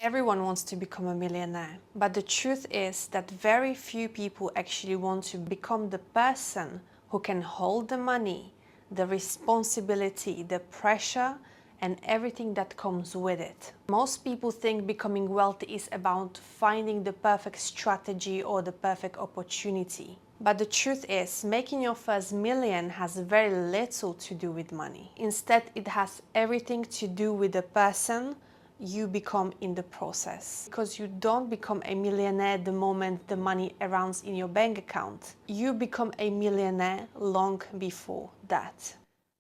Everyone wants to become a millionaire, but the truth is that very few people actually want to become the person who can hold the money, the responsibility, the pressure, and everything that comes with it. Most people think becoming wealthy is about finding the perfect strategy or the perfect opportunity. But the truth is, making your first million has very little to do with money. Instead, it has everything to do with the person you become in the process. Because you don't become a millionaire the moment the money arrives in your bank account. You become a millionaire long before that.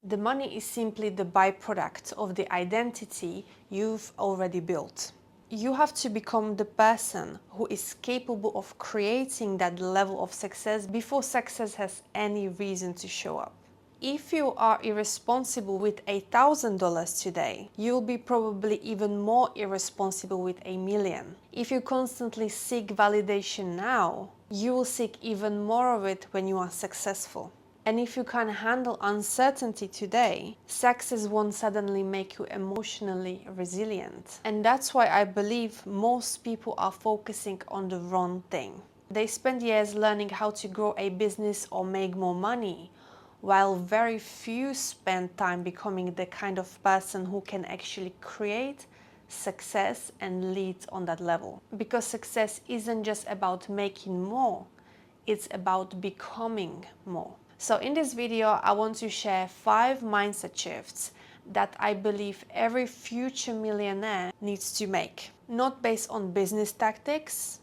The money is simply the byproduct of the identity you've already built. You have to become the person who is capable of creating that level of success before success has any reason to show up. If you are irresponsible with $1,000 today, you'll be probably even more irresponsible with $1 million. If you constantly seek validation now, you will seek even more of it when you are successful. And if you can handle uncertainty today, success won't suddenly make you emotionally resilient. And that's why I believe most people are focusing on the wrong thing. They spend years learning how to grow a business or make more money, while very few spend time becoming the kind of person who can actually create success and lead on that level. Because success isn't just about making more, it's about becoming more. So in this video, I want to share 5 mindset shifts that I believe every future millionaire needs to make. Not based on business tactics,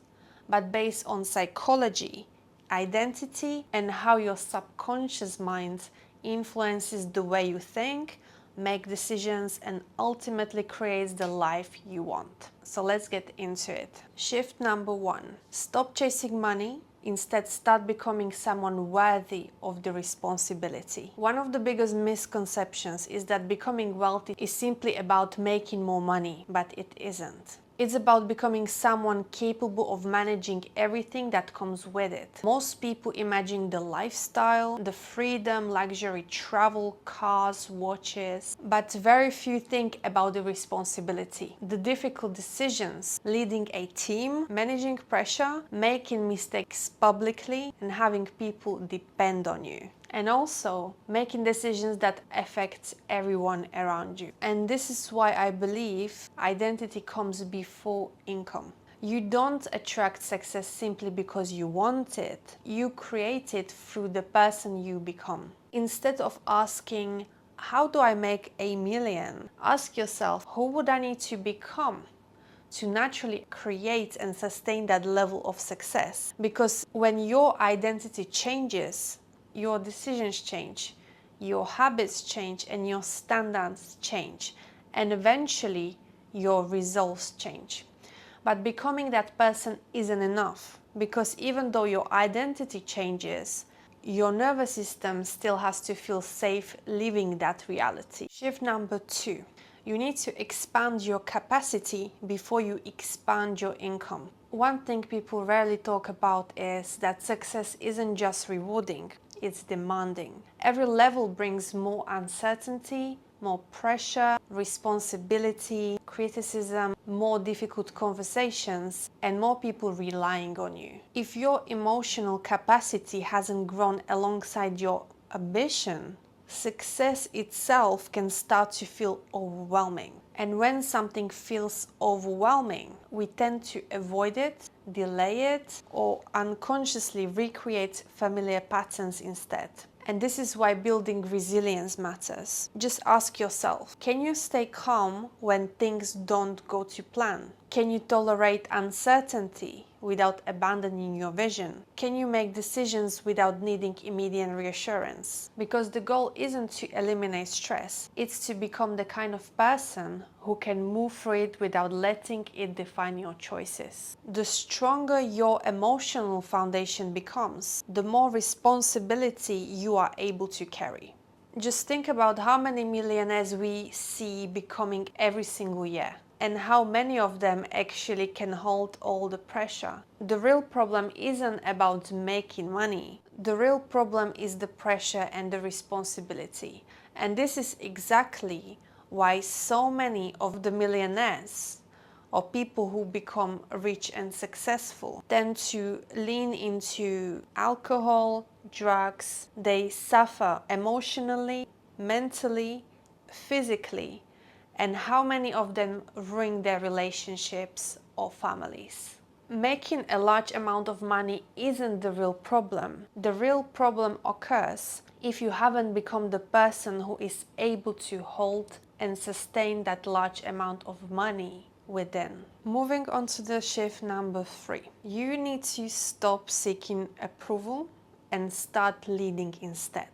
but based on psychology, identity, and how your subconscious mind influences the way you think, make decisions, and ultimately creates the life you want. So let's get into it. Shift number 1. Stop chasing money. Instead, start becoming someone worthy of the responsibility. One of the biggest misconceptions is that becoming wealthy is simply about making more money, but it isn't. It's about becoming someone capable of managing everything that comes with it. Most people imagine the lifestyle, the freedom, luxury, travel, cars, watches, but very few think about the responsibility, the difficult decisions, leading a team, managing pressure, making mistakes publicly, and having people depend on you. And also making decisions that affect everyone around you. And this is why I believe identity comes before income. You don't attract success simply because you want it. You create it through the person you become. Instead of asking, how do I make $1 million? Ask yourself, who would I need to become to naturally create and sustain that level of success? Because when your identity changes, your decisions change, your habits change, and your standards change, and eventually your results change. But becoming that person isn't enough, because even though your identity changes, your nervous system still has to feel safe living that reality. Shift number 2. You need to expand your capacity before you expand your income. One thing people rarely talk about is that success isn't just rewarding, it's demanding. Every level brings more uncertainty, more pressure, responsibility, criticism, more difficult conversations, and more people relying on you. If your emotional capacity hasn't grown alongside your ambition, success itself can start to feel overwhelming. And when something feels overwhelming, we tend to avoid it, delay it, or unconsciously recreate familiar patterns instead. And this is why building resilience matters. Just ask yourself, can you stay calm when things don't go to plan? Can you tolerate uncertainty without abandoning your vision? Can you make decisions without needing immediate reassurance? Because the goal isn't to eliminate stress, it's to become the kind of person who can move through it without letting it define your choices. The stronger your emotional foundation becomes, the more responsibility you are able to carry. Just think about how many millionaires we see becoming every single year, and how many of them actually can hold all the pressure. The real problem isn't about making money. The real problem is the pressure and the responsibility. And this is exactly why so many of the millionaires or people who become rich and successful tend to lean into alcohol, drugs. They suffer emotionally, mentally, physically, and how many of them ruin their relationships or families. Making a large amount of money isn't the real problem. The real problem occurs if you haven't become the person who is able to hold and sustain that large amount of money within. Moving on to the shift number 3. You need to stop seeking approval and start leading instead.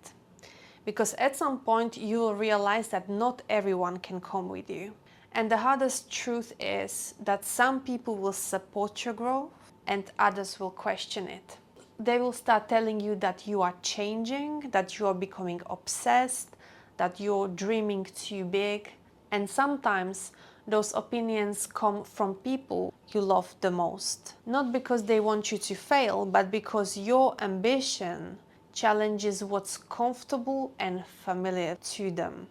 Because at some point you will realize that not everyone can come with you. And the hardest truth is that some people will support your growth and others will question it. They will start telling you that you are changing, that you are becoming obsessed, that you're dreaming too big. And sometimes those opinions come from people you love the most. Not because they want you to fail, but because your ambition challenges what's comfortable and familiar to them.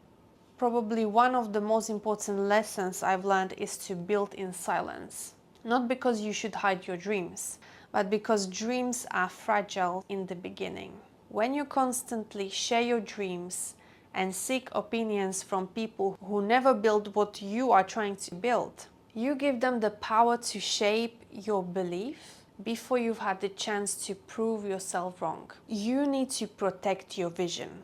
Probably one of the most important lessons I've learned is to build in silence. Not because you should hide your dreams, but because dreams are fragile in the beginning. When you constantly share your dreams and seek opinions from people who never build what you are trying to build, you give them the power to shape your belief before you've had the chance to prove yourself wrong. You need to protect your vision.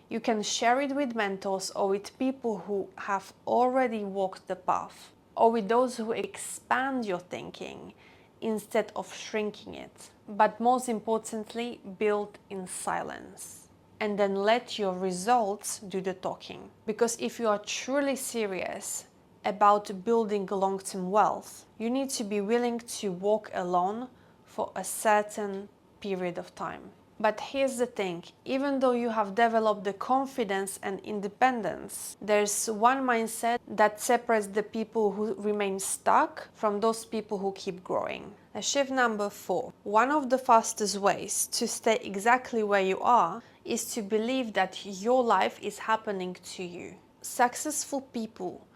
You can share it with mentors or with people who have already walked the path, or with those who expand your thinking instead of shrinking it. But most importantly, build in silence. And then let your results do the talking. Because if you are truly serious about building long-term wealth, you need to be willing to walk alone for a certain period of time. But here's the thing, even though you have developed the confidence and independence, there's one mindset that separates the people who remain stuck from those people who keep growing. Shift number 4. One of the fastest ways to stay exactly where you are is to believe that your life is happening to you. Successful people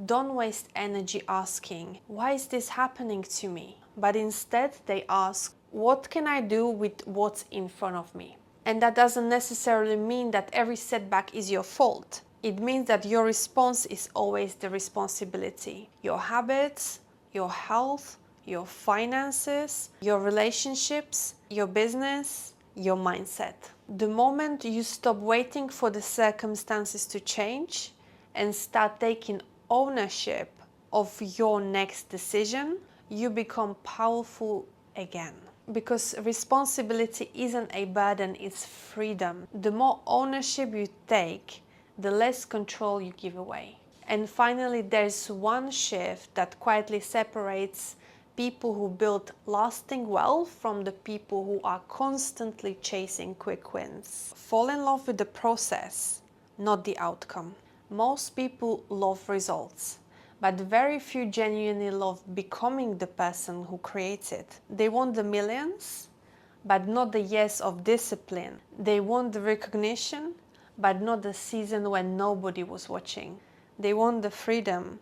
don't waste energy asking, why is this happening to me? But instead they ask, what can I do with what's in front of me? And that doesn't necessarily mean that every setback is your fault. It means that your response is always the responsibility. Your habits, your health, your finances, your relationships, your business, your mindset. The moment you stop waiting for the circumstances to change and start taking ownership of your next decision, you become powerful again. Because responsibility isn't a burden, it's freedom. The more ownership you take, the less control you give away. And finally, there's one shift that quietly separates people who build lasting wealth from the people who are constantly chasing quick wins. Fall in love with the process, not the outcome. Most people love results, but very few genuinely love becoming the person who creates it. They want the millions, but not the years of discipline. They want the recognition, but not the season when nobody was watching. They want the freedom,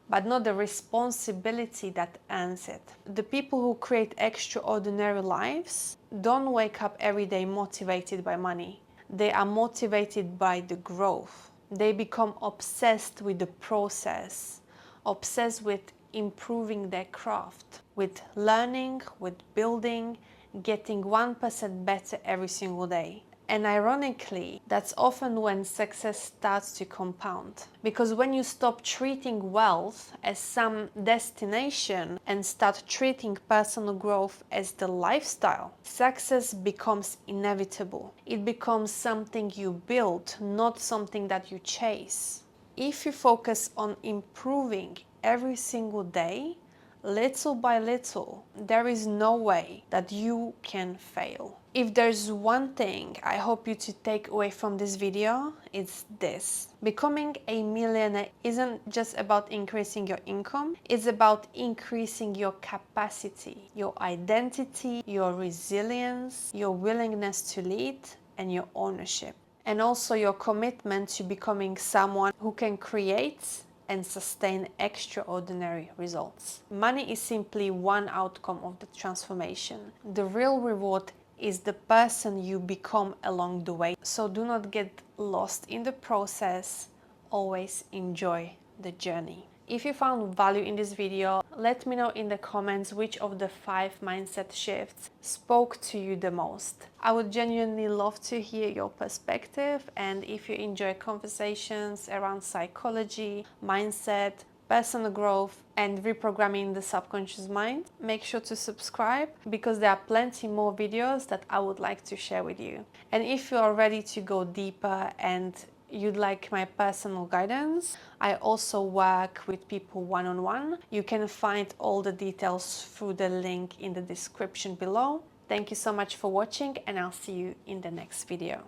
but not the responsibility that earns it. The people who create extraordinary lives don't wake up every day motivated by money. They are motivated by the growth. They become obsessed with the process, obsessed with improving their craft, with learning, with building, getting 1% better every single day. And ironically, that's often when success starts to compound. Because when you stop treating wealth as some destination and start treating personal growth as the lifestyle, success becomes inevitable. It becomes something you build, not something that you chase. If you focus on improving every single day, little by little, there is no way that you can fail. If there's one thing I hope you to take away from this video, it's this. Becoming a millionaire isn't just about increasing your income, it's about increasing your capacity, your identity, your resilience, your willingness to lead, and your ownership. And also your commitment to becoming someone who can create and sustain extraordinary results. Money is simply one outcome of the transformation. The real reward is the person you become along the way. So do not get lost in the process. Always enjoy the journey. If you found value in this video, let me know in the comments which of the 5 mindset shifts spoke to you the most. I would genuinely love to hear your perspective, and if you enjoy conversations around psychology, mindset, personal growth and reprogramming the subconscious mind, make sure to subscribe because there are plenty more videos that I would like to share with you. And if you are ready to go deeper and you'd like my personal guidance, I also work with people one-on-one. You can find all the details through the link in the description below. Thank you so much for watching, and I'll see you in the next video.